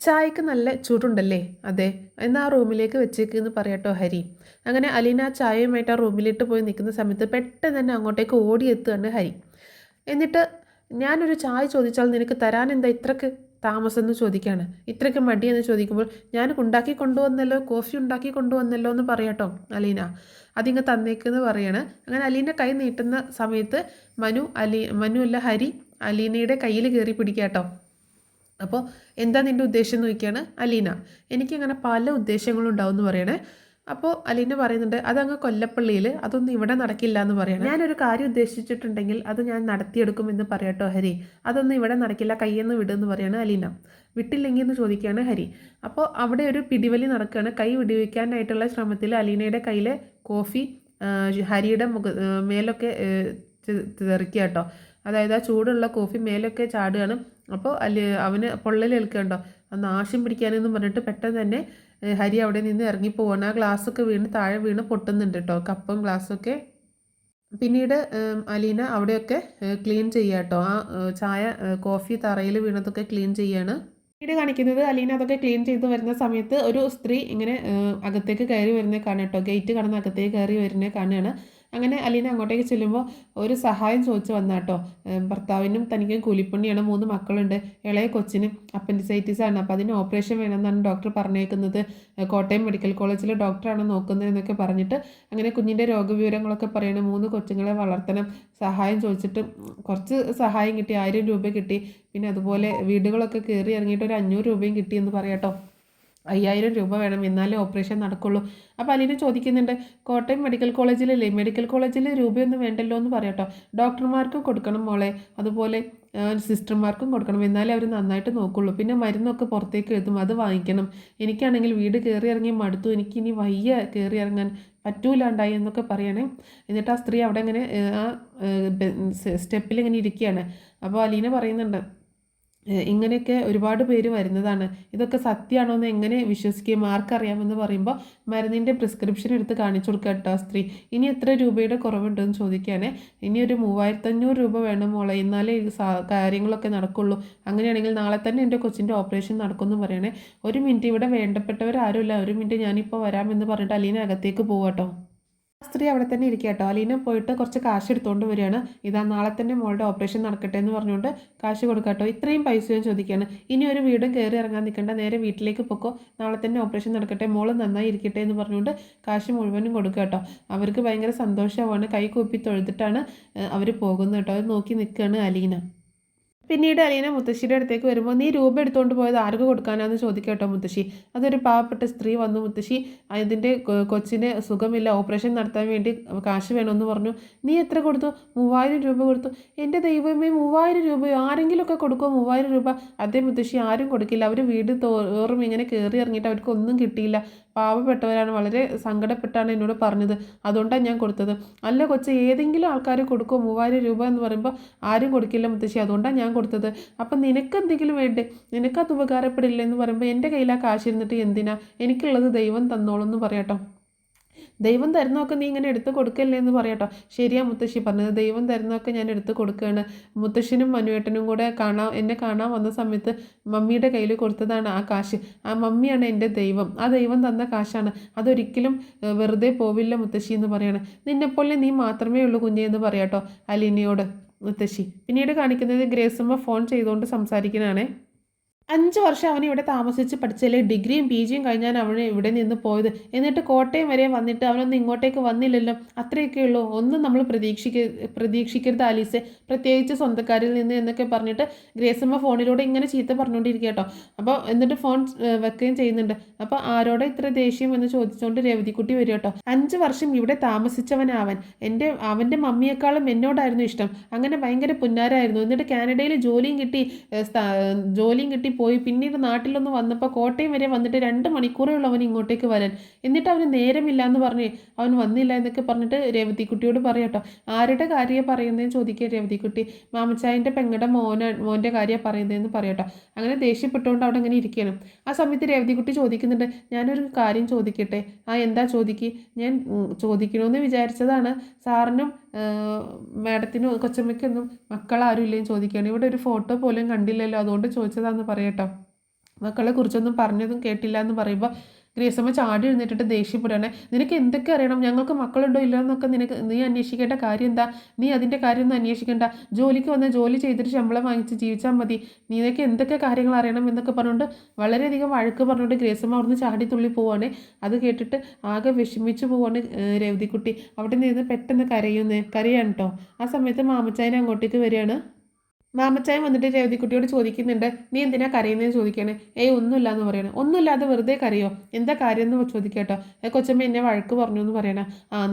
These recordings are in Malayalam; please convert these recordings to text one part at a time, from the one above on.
ചായക്ക് നല്ല ചൂടുണ്ടല്ലേ? അതെ. എന്നാ ആ റൂമിലേക്ക് വെച്ചേക്കെന്ന് പറയാട്ടോ ഹരി. അങ്ങനെ അലീന ആ ചായയുമായിട്ട് ആ റൂമിലിട്ട് പോയി നിൽക്കുന്ന സമയത്ത് പെട്ടെന്ന് തന്നെ അങ്ങോട്ടേക്ക് ഓടിയെത്തുകയാണ് ഹരി. എന്നിട്ട് ഞാനൊരു ചായ ചോദിച്ചാൽ നിനക്ക് തരാൻ എന്താ ഇത്രക്ക് താമസം എന്ന് ചോദിക്കുകയാണ്. ഇത്രയ്ക്ക് മടിയെന്ന് ചോദിക്കുമ്പോൾ ഞാൻ ഉണ്ടാക്കി കൊണ്ടുവന്നല്ലോ, കോഫി ഉണ്ടാക്കി കൊണ്ടുവന്നല്ലോ എന്ന് പറയാട്ടോ അലീന. അതിങ്ങ് തന്നേക്കെന്ന് പറയാണ്. അങ്ങനെ അലീന കൈ നീട്ടുന്ന സമയത്ത് മനു അല്ല ഹരി അലീനയുടെ കയ്യിൽ കയറി പിടിക്കാട്ടോ. അപ്പോൾ എന്താ നിൻ്റെ ഉദ്ദേശം എന്ന് ചോദിക്കുകയാണ് അലീന. എനിക്കങ്ങനെ പല ഉദ്ദേശങ്ങളും ഉണ്ടാവും എന്ന് പറയണേ. അപ്പോൾ അലീന പറയുന്നുണ്ട് അതങ്ങ് കൊല്ലപ്പള്ളിയിൽ, അതൊന്നും ഇവിടെ നടക്കില്ല എന്ന് പറയണം. ഞാനൊരു കാര്യം ഉദ്ദേശിച്ചിട്ടുണ്ടെങ്കിൽ അത് ഞാൻ നടത്തിയെടുക്കുമെന്ന് പറയാട്ടോ ഹരി. അതൊന്നും ഇവിടെ നടക്കില്ല, കയ്യെന്ന് വിടുമെന്ന് പറയാണ് അലീന. വിട്ടില്ലെങ്കിൽ എന്ന് ചോദിക്കുകയാണ് ഹരി. അപ്പോൾ അവിടെ ഒരു പിടിവലി നടക്കുകയാണ്. കൈ വിടുവിക്കാനായിട്ടുള്ള ശ്രമത്തിൽ അലീനയുടെ കയ്യിലെ കോഫി ഹരിയുടെ മേലൊക്കെ തെറിക്കുക കേട്ടോ. അതായത് ആ ചൂടുള്ള കോഫി മേലൊക്കെ ചാടുകയാണ്. അപ്പോൾ അവന് പൊള്ളലേൽക്കണ്ടോ, അന്ന് ആശം പിടിക്കാനെന്ന് പറഞ്ഞിട്ട് പെട്ടെന്ന് തന്നെ ഹരി അവിടെ നിന്ന് ഇറങ്ങിപ്പോവാണ്. ആ ഗ്ലാസ്സൊക്കെ വീണ് താഴെ വീണ് പൊട്ടുന്നുണ്ട് കേട്ടോ, കപ്പും ഗ്ലാസ്സൊക്കെ. പിന്നീട് അലീന അവിടെയൊക്കെ ക്ലീൻ ചെയ്യുക കേട്ടോ. ആ ചായ കോഫി തറയിൽ വീണതൊക്കെ ക്ലീൻ ചെയ്യാണ്. പിന്നീട് കാണിക്കുന്നത് അലീന അതൊക്കെ ക്ലീൻ ചെയ്ത് വരുന്ന സമയത്ത് ഒരു സ്ത്രീ ഇങ്ങനെ അകത്തേക്ക് കയറി വരുന്നത് കാണുക കേട്ടോ. ഗേറ്റ് കടന്ന് അകത്തേക്ക് കയറി വരുന്നത് കാണുകയാണ്. അങ്ങനെ അലീന അങ്ങോട്ടേക്ക് ചെല്ലുമ്പോൾ ഒരു സഹായം ചോദിച്ചു വന്നാട്ടോ. ഭർത്താവിനും തനിക്കും കൂലിപ്പണിയാണ്, 3 മക്കളുണ്ട്. ഇളയ കൊച്ചിന് അപ്പൻഡിസൈറ്റിസ് ആണ്, അപ്പോൾ അതിന് ഓപ്പറേഷൻ വേണമെന്നാണ് ഡോക്ടർ പറഞ്ഞേക്കുന്നത്. കോട്ടയം മെഡിക്കൽ കോളേജിലെ ഡോക്ടറാണ് നോക്കുന്നതെന്നൊക്കെ പറഞ്ഞിട്ട് അങ്ങനെ കുഞ്ഞിൻ്റെ രോഗവിവരങ്ങളൊക്കെ പറയണം. 3 കൊച്ചുങ്ങളെ വളർത്തണം. സഹായം ചോദിച്ചിട്ട് കുറച്ച് സഹായം കിട്ടി, 1000 രൂപ കിട്ടി. പിന്നെ അതുപോലെ വീടുകളൊക്കെ കയറി ഇറങ്ങിയിട്ട് ഒരു 500 രൂപയും കിട്ടിയെന്ന് പറയാട്ടോ. 5000 രൂപ വേണം, എന്നാലേ ഓപ്പറേഷൻ നടക്കുള്ളൂ. അപ്പോൾ അലീന ചോദിക്കുന്നുണ്ട് കോട്ടയം മെഡിക്കൽ കോളേജിലല്ലേ, മെഡിക്കൽ കോളേജിൽ രൂപയൊന്നും വേണ്ടല്ലോ എന്ന് പറയാട്ടോ. ഡോക്ടർമാർക്കും കൊടുക്കണം മോളെ, അതുപോലെ സിസ്റ്റർമാർക്കും കൊടുക്കണം, എന്നാലേ അവർ നന്നായിട്ട് നോക്കുള്ളൂ. പിന്നെ മരുന്നൊക്കെ പുറത്തേക്ക് എഴുതും, അത് വാങ്ങിക്കണം. എനിക്കാണെങ്കിൽ വീട് കയറി ഇറങ്ങി മടുത്തു, എനിക്കിനി വയ്യ കയറി ഇറങ്ങാൻ പറ്റൂലാണ്ടായി എന്നൊക്കെ പറയണേ. എന്നിട്ട് ആ സ്ത്രീ അവിടെ ഇങ്ങനെ ആ സ്റ്റെപ്പിൽ ഇങ്ങനെ ഇരിക്കുകയാണ്. അപ്പോൾ അലീന പറയുന്നുണ്ട് ഇങ്ങനെയൊക്കെ ഒരുപാട് പേര് വരുന്നതാണ്, ഇതൊക്കെ സത്യമാണോ എന്ന് എങ്ങനെ വിശ്വസിക്കുകയും ആർക്കറിയാമെന്ന് പറയുമ്പോൾ മരുന്നിൻ്റെ പ്രിസ്ക്രിപ്ഷൻ എടുത്ത് കാണിച്ചു കൊടുക്കുക കേട്ടോ സ്ത്രീ. ഇനി എത്ര രൂപയുടെ കുറവുണ്ടെന്ന് ചോദിക്കുകയാണ്. ഇനി ഒരു 3500 രൂപ വേണം മോളെ, എന്നാലേ കാര്യങ്ങളൊക്കെ നടക്കുള്ളൂ. അങ്ങനെയാണെങ്കിൽ നാളെ തന്നെ എൻ്റെ കൊച്ചിൻ്റെ ഓപ്പറേഷൻ നടക്കുമെന്ന് പറയണേ. 1 മിനിറ്റ്, ഇവിടെ വേണ്ടപ്പെട്ടവരാരുമില്ല, 1 മിനിറ്റ് ഞാനിപ്പോൾ വരാമെന്ന് പറഞ്ഞിട്ട് അലീന അകത്തേക്ക് പോവാട്ടോ. സ്ത്രീ അവിടെ തന്നെ ഇരിക്കുക കേട്ടോ. അലീന പോയിട്ട് കുറച്ച് കാശ് എടുത്തുകൊണ്ട് വരികയാണ്. ഇതാ നാളെ തന്നെ മോളുടെ ഓപ്പറേഷൻ നടക്കട്ടെ എന്ന് പറഞ്ഞുകൊണ്ട് കാശ് കൊടുക്കാട്ടോ. ഇത്രയും പൈസയും ചോദിക്കുകയാണ്. ഇനി ഒരു വീടും കയറി ഇറങ്ങാൻ നിൽക്കേണ്ട, നേരെ വീട്ടിലേക്ക് പൊക്കോ, നാളെ തന്നെ ഓപ്പറേഷൻ നടക്കട്ടെ, മോള് നന്നായി ഇരിക്കട്ടെ എന്ന് പറഞ്ഞുകൊണ്ട് കാശ് മുഴുവനും കൊടുക്കുക കേട്ടോ. അവർക്ക് ഭയങ്കര സന്തോഷമാണ്, കൈ കൂപ്പി തൊഴുതിട്ടാണ് അവർ പോകുന്നത് കേട്ടോ. അത് നോക്കി നിൽക്കുകയാണ് അലീന. പിന്നീട് അലീന മുത്തശ്ശിയുടെ അടുത്തേക്ക് വരുമ്പോൾ നീ രൂപ എടുത്തുകൊണ്ട് പോയത് ആർക്ക് കൊടുക്കാനാന്ന് ചോദിക്കട്ടോ മുത്തശ്ശി. അതൊരു പാവപ്പെട്ട സ്ത്രീ വന്നു, മുത്തശ്ശി അതിൻ്റെ കൊച്ചിന് സുഖമില്ല, ഓപ്പറേഷൻ നടത്താൻ വേണ്ടി കാശ് വേണമെന്ന് പറഞ്ഞു. നീ എത്ര കൊടുത്തു? 3000 രൂപ കൊടുത്തു. എൻ്റെ ദൈവമേ, 3000 രൂപയോ? ആരെങ്കിലുമൊക്കെ കൊടുക്കുമോ 3000 രൂപ? അതേ മുത്തശ്ശി, ആരും കൊടുക്കില്ല. അവർ വീട് തോറും ഇങ്ങനെ കയറി ഇറങ്ങിയിട്ട് അവർക്കൊന്നും കിട്ടിയില്ല. പാവപ്പെട്ടവരാണ്, വളരെ സങ്കടപ്പെട്ടാണ് എന്നോട് പറഞ്ഞത്, അതുകൊണ്ടാണ് ഞാൻ കൊടുത്തത്. അല്ല കൊച്ച്, ഏതെങ്കിലും ആൾക്കാർ കൊടുക്കുമോ 3000 രൂപ എന്ന് പറയുമ്പോൾ ആരും കൊടുക്കില്ല മുത്തശ്ശി, അതുകൊണ്ടാണ് ഞാൻ കൊടുത്തത്. അപ്പം നിനക്ക് എന്തെങ്കിലും വേണ്ടേ, നിനക്കത് ഉപകാരപ്പെടില്ല എന്ന് പറയുമ്പോൾ എൻ്റെ കയ്യിൽ ആ കാശിരുന്നിട്ട് എന്തിനാ, എനിക്കുള്ളത് ദൈവം തന്നോളൂ എന്ന് പറയാട്ടോ. ദൈവം തരുന്നതൊക്കെ നീ ഇങ്ങനെ എടുത്ത് കൊടുക്കല്ലേ എന്ന് പറയാട്ടോ. ശരിയാ മുത്തശ്ശി പറഞ്ഞത്, ദൈവം തരുന്നതൊക്കെ ഞാൻ എടുത്ത് കൊടുക്കുകയാണ്. മുത്തശ്ശനും മനുവേട്ടനും കൂടെ എന്നെ കാണാൻ വന്ന സമയത്ത് മമ്മിയുടെ കയ്യിൽ കൊടുത്തതാണ് ആ കാശ്. ആ മമ്മിയാണ് എൻ്റെ ദൈവം, ആ ദൈവം തന്ന കാശാണ്, അതൊരിക്കലും വെറുതെ പോവില്ല മുത്തശ്ശി എന്ന് പറയാണ്. നിന്നെപ്പോലെ നീ മാത്രമേ ഉള്ളൂ കുഞ്ഞേ എന്ന് പറയാട്ടോ അലീനയോട് മുത്തശ്ശി. പിന്നീട് കാണിക്കുന്നത് ഗ്രേസമ്മ ഫോൺ ചെയ്തുകൊണ്ട് സംസാരിക്കുന്നതാണേ. 5 വർഷം അവൻ ഇവിടെ താമസിച്ച് പഠിച്ചല്ലേ, ഡിഗ്രിയും PGയും കഴിഞ്ഞാൽ അവന് ഇവിടെ നിന്ന് പോയത്. എന്നിട്ട് കോട്ടയം വരെ വന്നിട്ട് അവനൊന്നും ഇങ്ങോട്ടേക്ക് വന്നില്ലല്ലോ. അത്രയൊക്കെ ഉള്ളൂ, ഒന്നും നമ്മൾ പ്രതീക്ഷിക്കരുത് ആലീസെ, പ്രത്യേകിച്ച് സ്വന്തക്കാരിൽ നിന്ന് എന്നൊക്കെ പറഞ്ഞിട്ട് ഗ്രേസമ്മ ഫോണിലൂടെ ഇങ്ങനെ ചീത്ത പറഞ്ഞുകൊണ്ടിരിക്കുക കേട്ടോ. അപ്പോൾ എന്നിട്ട് ഫോൺ വെക്കുകയും ചെയ്യുന്നുണ്ട്. അപ്പോൾ ആരോടെ ഇത്ര ദേഷ്യം എന്ന് ചോദിച്ചുകൊണ്ട് രേവതിക്കുട്ടി വരും കേട്ടോ. 5 വർഷം ഇവിടെ താമസിച്ചവനാവൻ, അവൻ്റെ മമ്മിയെക്കാളും എന്നോടായിരുന്നു ഇഷ്ടം. അങ്ങനെ ഭയങ്കര പുന്നാരായിരുന്നു. എന്നിട്ട് കാനഡയിൽ ജോലിയും കിട്ടി പോയി. പിന്നീട് നാട്ടിലൊന്ന് വന്നപ്പോൾ കോട്ടയം വരെ വന്നിട്ട് 2 മണിക്കൂറേ ഉള്ളൂ അവൻ ഇങ്ങോട്ടേക്ക് വരാൻ. എന്നിട്ട് അവന് നേരമില്ല എന്ന് പറഞ്ഞ് അവൻ വന്നില്ല എന്നൊക്കെ പറഞ്ഞിട്ട് രേവതിക്കുട്ടിയോട് പറയാട്ടോ. ആരുടെ കാര്യമാണ് പറയുന്നതെന്ന് ചോദിക്കുക രേവതിക്കുട്ടി. മാമച്ചായൻ്റെ പെങ്ങളുടെ മോൻ്റെ കാര്യമാണ് പറയുന്നതെന്ന് പറയട്ടോ. അങ്ങനെ ദേഷ്യപ്പെട്ടുകൊണ്ട് അവിടെ അങ്ങനെ ഇരിക്കുകയാണ്. ആ സമയത്ത് രേവതിക്കുട്ടി ചോദിക്കുന്നുണ്ട്, ഞാനൊരു കാര്യം ചോദിക്കട്ടെ? എന്താ ചോദിക്കുക? ഞാൻ ചോദിക്കണമെന്ന് വിചാരിച്ചതാണ്, സാറിനും മാഡത്തിനും കൊച്ചമ്മയ്ക്കൊന്നും മക്കളാരും ഇല്ലേന്ന് ചോദിക്കുകയാണ്. ഇവിടെ ഒരു ഫോട്ടോ പോലും കണ്ടില്ലല്ലോ, അതുകൊണ്ട് ചോദിച്ചതാണെന്ന് പറയട്ടോ. മക്കളെ കുറിച്ചൊന്നും പറഞ്ഞതും കേട്ടില്ല എന്ന് പറയുമ്പോൾ ഗ്രേസമ്മ ചാടി എഴുന്നേറ്റിട്ട് ദേഷ്യപ്പെടുകയാണ്. നിനക്ക് എന്തൊക്കെ അറിയണം? ഞങ്ങൾക്ക് മക്കളുണ്ടോ ഇല്ലയോ എന്നൊക്കെ നീ അന്വേഷിക്കേണ്ട കാര്യം എന്താ? നീ അതിൻ്റെ കാര്യമൊന്നും അന്വേഷിക്കേണ്ട. ജോലിക്ക് വന്ന് ജോലി ചെയ്തിട്ട് ശമ്പളം വാങ്ങിച്ച് ജീവിച്ചാൽ മതി. നിനക്ക് എന്തൊക്കെ കാര്യങ്ങൾ അറിയണം എന്നൊക്കെ പറഞ്ഞുകൊണ്ട് വളരെയധികം വഴക്ക് പറഞ്ഞുകൊണ്ട് ഗ്രേസമ്മ അവിടുന്ന് ചാടി തുള്ളി പോവാണ്. അത് കേട്ടിട്ട് ആകെ വിഷമിച്ച് പോവാണ് രേവതിക്കുട്ടി. അവിടെ നിന്ന് പെട്ടെന്ന് കരയാണ് കേട്ടോ. ആ സമയത്ത് മാമച്ചായനെ അങ്ങോട്ടേക്ക് വരികയാണ്. മാമച്ചായൻ വന്നിട്ട് രേവതിക്കുട്ടിയോട് ചോദിക്കുന്നുണ്ട്, നീ എന്തിനാ കരയുന്നതെന്ന് ചോദിക്കണേ. ഒന്നുമില്ല എന്ന് പറയണേ. ഒന്നുമില്ലാതെ വെറുതെ കരയോ? എന്താ കാര്യം എന്ന് ചോദിക്കട്ടോ. കൊച്ചമ്മ എന്നെ വഴക്ക് പറഞ്ഞു എന്ന് പറയണേ.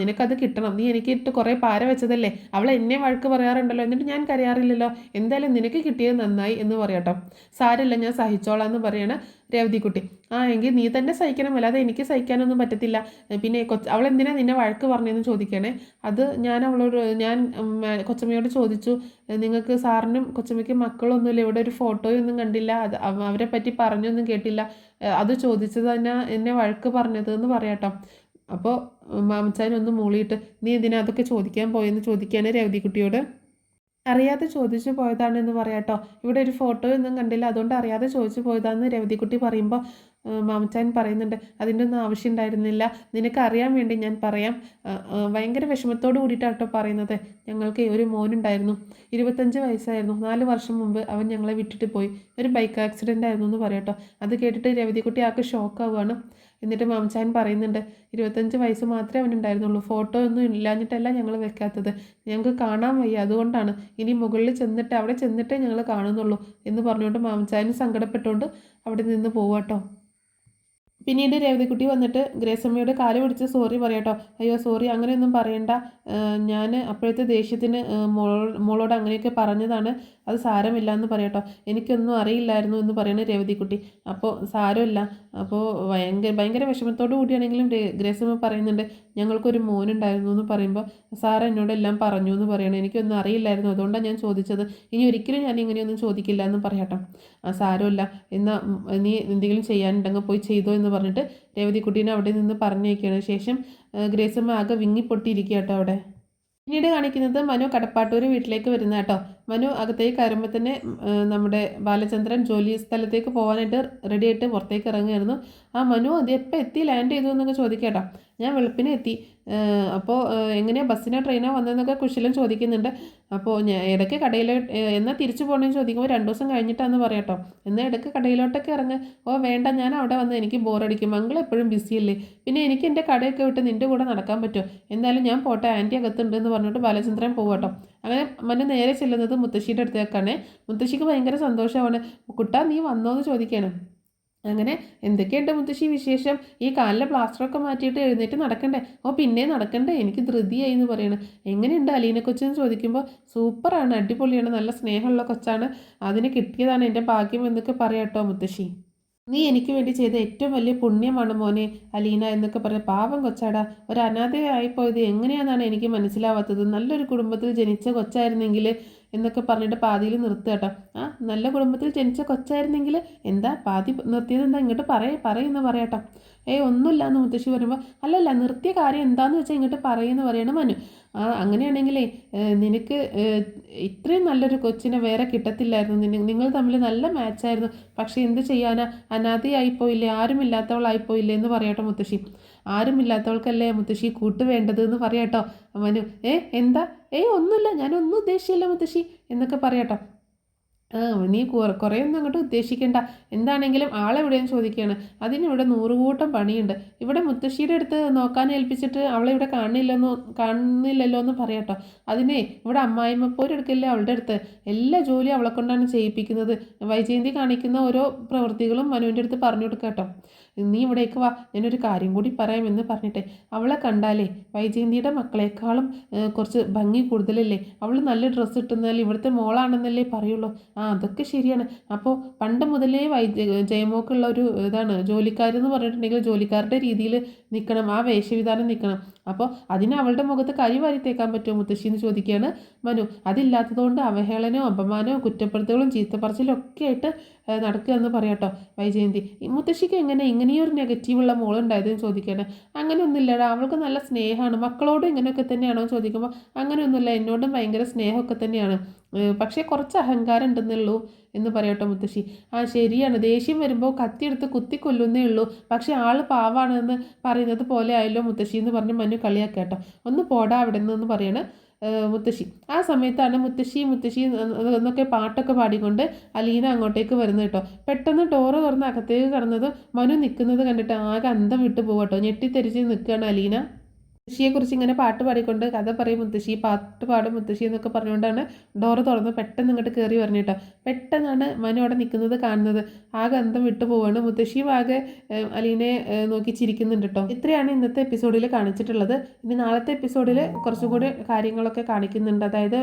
നിനക്കത് കിട്ടണം. നീ എനിക്ക് ഇട്ട് കുറേ പാര വെച്ചതല്ലേ. അവൾ എന്നെ വഴക്ക് പറയാറുണ്ടല്ലോ, എന്നിട്ട് ഞാൻ കരയാറില്ലല്ലോ. എന്തായാലും നിനക്ക് കിട്ടിയത് നന്നായി എന്ന് പറയട്ടോ. സാരമില്ല, ഞാൻ സഹിച്ചോളാം എന്ന് പറയണ രേവതിക്കുട്ടി. എങ്കിൽ നീ തന്നെ സഹിക്കണം, അല്ലാതെ എനിക്ക് സഹിക്കാനൊന്നും പറ്റത്തില്ല. പിന്നെ അവളെന്തിനാ നിന്നെ വഴക്ക് പറഞ്ഞതെന്ന് ചോദിക്കണേ. അത് ഞാൻ കൊച്ചമ്മയോട് ചോദിച്ചു, നിങ്ങൾക്ക് സാറിനും കൊച്ചമ്മയ്ക്കും മക്കളൊന്നുമില്ല, ഇവിടെ ഒരു ഫോട്ടോയൊന്നും കണ്ടില്ല, അവരെ പറ്റി പറഞ്ഞൊന്നും കേട്ടില്ല, അത് ചോദിച്ചത് തന്നെ എന്നെ വഴക്ക് പറഞ്ഞത് എന്ന് പറയാട്ടോ. അപ്പോൾ മാമച്ചാനൊന്ന് മൂളിയിട്ട്, നീ എന്തിനാ അതൊക്കെ ചോദിക്കാൻ പോയെന്ന് ചോദിക്കുകയാണ് രേവതിക്കുട്ടിയോട്. അറിയാതെ ചോദിച്ചു പോയതാണെന്ന് പറയാട്ടോ. ഇവിടെ ഒരു ഫോട്ടോ ഒന്നും കണ്ടില്ല, അതുകൊണ്ട് അറിയാതെ ചോദിച്ചു പോയതാണെന്ന് രവതിക്കുട്ടി പറയുമ്പോൾ മാമച്ചാൻ പറയുന്നുണ്ട്, അതിൻ്റെ ഒന്നും ആവശ്യം ഉണ്ടായിരുന്നില്ല, നിനക്കറിയാൻ വേണ്ടി ഞാൻ പറയാം. ഭയങ്കര വിഷമത്തോട് കൂടിയിട്ടാണ് കേട്ടോ പറയുന്നത്. ഞങ്ങൾക്ക് ഒരു മോനുണ്ടായിരുന്നു, 25 വയസ്സായിരുന്നു. 4 വർഷം മുമ്പ് അവൻ ഞങ്ങളെ വിട്ടിട്ട് പോയി. ഒരു ബൈക്ക് ആക്സിഡൻ്റ് ആയിരുന്നു എന്ന് പറയാട്ടോ. അത് കേട്ടിട്ട് രവതിക്കുട്ടി ആൾക്ക് ഷോക്കാവുകയാണ്. എന്നിട്ട് മാമച്ചാൻ പറയുന്നുണ്ട്, 25 വയസ്സ് മാത്രമേ അവനുണ്ടായിരുന്നുള്ളൂ, ഫോട്ടോ ഒന്നും ഇല്ലാഞ്ഞിട്ടല്ല ഞങ്ങൾ വെക്കാത്തത്, ഞങ്ങൾക്ക് കാണാൻ വയ്യ, അതുകൊണ്ടാണ്. ഇനി മുകളിൽ ചെന്നിട്ട് അവിടെ ചെന്നിട്ടേ ഞങ്ങൾ കാണുന്നുള്ളൂ എന്ന് പറഞ്ഞുകൊണ്ട് മാമച്ചാനും സങ്കടപ്പെട്ടുകൊണ്ട് അവിടെ നിന്ന് പോവാട്ടോ. പിന്നീട് രേവതിക്കുട്ടി വന്നിട്ട് ഗ്രേസമ്മയോട് കാല് പിടിച്ച് സോറി പറയാട്ടോ. അയ്യോ സോറി, അങ്ങനെയൊന്നും പറയണ്ട, ഞാൻ അപ്പോഴത്തെ ദേഷ്യത്തിന് മോളോട് അങ്ങനെയൊക്കെ പറഞ്ഞതാണ്, അത് സാരമില്ല എന്ന് പറയാട്ടോ. എനിക്കൊന്നും അറിയില്ലായിരുന്നു എന്ന് പറയുന്ന രേവതിക്കുട്ടി. അപ്പോൾ സാരമില്ല. അപ്പോൾ ഭയങ്കര വിഷമത്തോടു കൂടിയാണെങ്കിലും ഗ്രേസമ്മ പറയുന്നുണ്ട്, ഞങ്ങൾക്കൊരു മോനുണ്ടായിരുന്നു എന്ന് പറയുമ്പോൾ സാർ എന്നോടെല്ലാം പറഞ്ഞു എന്ന് പറയണം, എനിക്കൊന്നും അറിയില്ലായിരുന്നു, അതുകൊണ്ടാണ് ഞാൻ ചോദിച്ചത്, ഇനി ഒരിക്കലും ഞാൻ ഇങ്ങനെയൊന്നും ചോദിക്കില്ല എന്ന് പറയാട്ടോ. സാരമില്ല, എന്നാൽ നീ എന്തെങ്കിലും ചെയ്യാനുണ്ടെങ്കിൽ പോയി ചെയ്തോ എന്ന് പറഞ്ഞിട്ട് രേവതിക്കുട്ടീനെ അവിടെ നിന്ന് പറഞ്ഞേക്കാണ്. ശേഷം ഗ്രേസമ്മ ആകെ വിങ്ങിപ്പൊട്ടിയിരിക്കുക കേട്ടോ അവിടെ. പിന്നീട് കാണിക്കുന്നത് മനു കടപ്പാട്ടൂർ വീട്ടിലേക്ക് വരുന്ന കേട്ടോ. മനു അകത്തേക്ക് കയറുമ്പോൾ തന്നെ നമ്മുടെ ബാലചന്ദ്രൻ ജോലി സ്ഥലത്തേക്ക് പോകാനായിട്ട് റെഡിയായിട്ട് പുറത്തേക്ക് ഇറങ്ങുമായിരുന്നു. മനു അത് എപ്പോൾ എത്തി, ലാൻഡ് ചെയ്തു എന്നൊക്കെ ചോദിക്കേട്ടോ. ഞാൻ വെളുപ്പിനെ എത്തി. അപ്പോൾ എങ്ങനെയാണ്, ബസ്സിനോ ട്രെയിനോ വന്നതെന്നൊക്കെ കുശലം ചോദിക്കുന്നുണ്ട്. അപ്പോൾ ഞാൻ ഇടയ്ക്ക് എന്നാൽ തിരിച്ചു പോകണമെന്ന് ചോദിക്കുമ്പോൾ 2 ദിവസം കഴിഞ്ഞിട്ടാന്ന് പറയാട്ടോ. എന്നാൽ ഇടയ്ക്ക് കടയിലോട്ടൊക്കെ ഇറങ്ങുക. വേണ്ട, ഞാൻ അവിടെ വന്ന് എനിക്ക് ബോറടിക്കും, മംഗൾ എപ്പോഴും ബിസിയല്ലേ, പിന്നെ എനിക്ക് എൻ്റെ കടയൊക്കെ വിട്ട് നിൻ്റെ കൂടെ നടക്കാൻ പറ്റുമോ, എന്തായാലും ഞാൻ പോട്ടെ, ആൻറ്റി അകത്തുണ്ടെന്ന് പറഞ്ഞിട്ട് ബാലചന്ദ്രൻ പോവാട്ടോ. അങ്ങനെ മനു നേരെ ചെല്ലുന്നത് മുത്തശ്ശിയുടെ അടുത്തേക്കാണ്. മുത്തശ്ശിക്ക് ഭയങ്കര സന്തോഷമാണ്. കുട്ടാ നീ വന്നോ എന്ന് ചോദിക്കണം. അങ്ങനെ എന്തൊക്കെയുണ്ട് മുത്തശ്ശി വിശേഷം, ഈ കാലിലെ പ്ലാസ്റ്ററൊക്കെ മാറ്റിയിട്ട് എഴുന്നേറ്റ് നടക്കണ്ടേ? പിന്നെ നടക്കണ്ടേ, എനിക്ക് ധൃതിയായി എന്ന് പറയണം. എങ്ങനെയുണ്ട് അലീന കൊച്ചെന്ന് ചോദിക്കുമ്പോൾ സൂപ്പറാണ്, അടിപൊളിയാണ്, നല്ല സ്നേഹമുള്ള കൊച്ചാണ്, അതിന് കിട്ടിയതാണ് എൻ്റെ ഭാഗ്യം എന്നൊക്കെ പറയാട്ടോ മുത്തശ്ശി. നീ എനിക്ക് വേണ്ടി ചെയ്ത ഏറ്റവും വലിയ പുണ്യമാണ് മോനെ അലീന എന്നൊക്കെ പറഞ്ഞ പാവം കൊച്ചാടാ, ഒരു അനാഥയായിപ്പോയത് എങ്ങനെയാണെന്നാണ് എനിക്ക് മനസ്സിലാവാത്തത്, നല്ലൊരു കുടുംബത്തിൽ ജനിച്ച കൊച്ചായിരുന്നെങ്കിൽ എന്നൊക്കെ പറഞ്ഞിട്ട് പാതിയിൽ നിർത്തുക കേട്ടോ. നല്ല കുടുംബത്തിൽ ജനിച്ച കൊച്ചായിരുന്നെങ്കിൽ എന്താ പാതി നിർത്തിയത്, എന്താ ഇങ്ങോട്ട് പറയുമെന്ന് പറയാട്ടോ. ഒന്നുമില്ല എന്ന് മുത്തശ്ശി പറയുമ്പോൾ, അല്ലല്ല നിർത്തിയ കാര്യം എന്താണെന്ന് വെച്ചാൽ ഇങ്ങോട്ട് പറയുമെന്ന് പറയണം മനു. അങ്ങനെയാണെങ്കിലേ നിനക്ക് ഇത്രയും നല്ലൊരു കൊച്ചിനെ വേറെ കിട്ടത്തില്ലായിരുന്നു, നിങ്ങൾ തമ്മിൽ നല്ല മാച്ചായിരുന്നു, പക്ഷേ എന്ത് ചെയ്യാനാ, അനാഥയായിപ്പോയില്ലേ, ആരുമില്ലാത്തവളായിപ്പോയില്ലേ എന്ന് പറയാട്ടോ മുത്തശ്ശി. ആരുമില്ലാത്തവൾക്കല്ലേ മുത്തശ്ശി കൂട്ട് വേണ്ടത് എന്ന് പറയാട്ടോ മനു. എന്താ, ഒന്നുമില്ല, ഞാനൊന്നും ഉദ്ദേശിച്ചില്ല മുത്തശ്ശി എന്നൊക്കെ പറയാട്ടോ. നീ കുറേ ഒന്നും അങ്ങോട്ട് ഉദ്ദേശിക്കേണ്ട, എന്താണെങ്കിലും ആളെവിടെയെന്ന് ചോദിക്കുകയാണ്. അതിനിവിടെ 100 കൂട്ടം പണിയുണ്ട്, ഇവിടെ മുത്തശ്ശിയുടെ അടുത്ത് നോക്കാൻ ഏൽപ്പിച്ചിട്ട് അവളെ ഇവിടെ കാണുന്നില്ലല്ലോ എന്ന് പറയാട്ടോ. അതിനെ ഇവിടെ അമ്മായിമ്മപ്പോരെടുക്കില്ലേ അവളുടെ അടുത്ത്, എല്ലാ ജോലിയും അവളെ കൊണ്ടാണ് ചെയ്യിപ്പിക്കുന്നത്. വൈജയന്തി കാണിക്കുന്ന ഓരോ പ്രവൃത്തികളും മനുവിൻ്റെ അടുത്ത് പറഞ്ഞു കൊടുക്കുക കേട്ടോ. നീ ഇവിടേക്ക് വാ, ഞാനൊരു കാര്യം കൂടി പറയാമെന്ന് പറഞ്ഞിട്ടെ, അവളെ കണ്ടാലേ വൈജയന്തിയുടെ മക്കളെക്കാളും കുറച്ച് ഭംഗി കൂടുതലല്ലേ, അവൾ നല്ല ഡ്രസ്സ് ഇട്ടുന്നാൽ ഇവിടുത്തെ മോളാണെന്നല്ലേ പറയുള്ളൂ. അതൊക്കെ ശരിയാണ്. അപ്പോൾ പണ്ട് മുതലേ ജയമോക്കുള്ള ഒരു ഇതാണ്, ജോലിക്കാരെന്ന് പറഞ്ഞിട്ടുണ്ടെങ്കിൽ ജോലിക്കാരുടെ രീതിയിൽ നിൽക്കണം, ആ വേഷവിധാനം നിൽക്കണം. അപ്പോൾ അതിന് അവളുടെ മുഖത്ത് കരി വാരിത്തേക്കാൻ പറ്റുമോ മുത്തശ്ശി എന്ന് ചോദിക്കുകയാണ് മനു. അതില്ലാത്തതുകൊണ്ട് അവഹേളനവും അപമാനവും കുറ്റപ്പെടുത്തലും ചീത്തപ്പറച്ചിലും ഒക്കെ ആയിട്ട് നടക്കുക എന്ന് പറയാട്ടോ വൈജയന്തി. മുത്തശ്ശിക്ക് ഇങ്ങനെയൊരു നെഗറ്റീവുള്ള മോളുണ്ടായതെന്ന് ചോദിക്കുകയാണ്. അങ്ങനെയൊന്നുമില്ലടാ, അവൾക്ക് നല്ല സ്നേഹമാണ്, മക്കളോടും ഇങ്ങനെയൊക്കെ തന്നെയാണോ എന്ന് ചോദിക്കുമ്പോൾ അങ്ങനെയൊന്നുമില്ല, എന്നോടും ഭയങ്കര സ്നേഹമൊക്കെ തന്നെയാണ്, പക്ഷേ കുറച്ച് അഹങ്കാരം ഉണ്ടെന്നുള്ളൂ എന്ന് പറയട്ടോ മുത്തശ്ശി. ആ ശരിയാണ്, ദേഷ്യം വരുമ്പോൾ കത്തിയെടുത്ത് കുത്തിക്കൊല്ലുന്നേ ഉള്ളൂ, പക്ഷെ ആൾ പാവാണെന്ന് പറയുന്നത് പോലെ ആയല്ലോ മുത്തശ്ശി എന്ന് പറഞ്ഞ് മനു കളിയാക്കേട്ടോ. ഒന്ന് പോടാ അവിടെ നിന്ന് പറയണ മുത്തശ്ശി. ആ സമയത്താണ് മുത്തശ്ശി മുത്തശ്ശി എന്നൊക്കെ പാട്ടൊക്കെ പാടിക്കൊണ്ട് അലീന അങ്ങോട്ടേക്ക് വരുന്നത് കേട്ടോ. പെട്ടെന്ന് ഡോറ് തുറന്ന് അകത്തേക്ക് കടന്നത് മനു നിൽക്കുന്നത് കണ്ടിട്ട് ആകെ അന്തം വിട്ട് പോകട്ടോ. ഞെട്ടിത്തെരിച്ച് നിൽക്കുകയാണ് അലീന. മുത്തശ്ശിയെക്കുറിച്ച് ഇങ്ങനെ പാട്ട് പാടിക്കൊണ്ട് കഥ പറയും മുത്തശ്ശി, പാട്ട് പാടും മുത്തശ്ശി എന്നൊക്കെ പറഞ്ഞുകൊണ്ടാണ് ഡോറ് തുറന്ന് പെട്ടെന്ന് ഇങ്ങോട്ട് കയറി പറഞ്ഞു കേട്ടോ. പെട്ടെന്നാണ് മനു അവിടെ നിൽക്കുന്നത് കാണുന്നത്. ആകെ അന്തം വിട്ടു പോവാണ്. മുത്തശ്ശിയും ആകെ അലീനെ നോക്കി ചിരിക്കുന്നുണ്ട് കേട്ടോ. ഇത്രയാണ് ഇന്നത്തെ എപ്പിസോഡിൽ കാണിച്ചിട്ടുള്ളത്. ഇനി നാളത്തെ എപ്പിസോഡിൽ കുറച്ചും കൂടി കാര്യങ്ങളൊക്കെ കാണിക്കുന്നുണ്ട്. അതായത്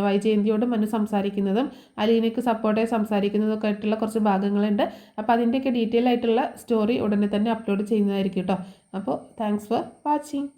വൈജയന്തിയോട് മനു സംസാരിക്കുന്നതും അലീനയ്ക്ക് സപ്പോർട്ടായി സംസാരിക്കുന്നതൊക്കെ ആയിട്ടുള്ള കുറച്ച് ഭാഗങ്ങളുണ്ട്. അപ്പോൾ അതിൻ്റെയൊക്കെ ഡീറ്റെയിൽ ആയിട്ടുള്ള സ്റ്റോറി ഉടനെ തന്നെ അപ്ലോഡ് ചെയ്യുന്നതായിരിക്കും കേട്ടോ. അപ്പോൾ താങ്ക്സ് ഫോർ വാച്ചിങ്.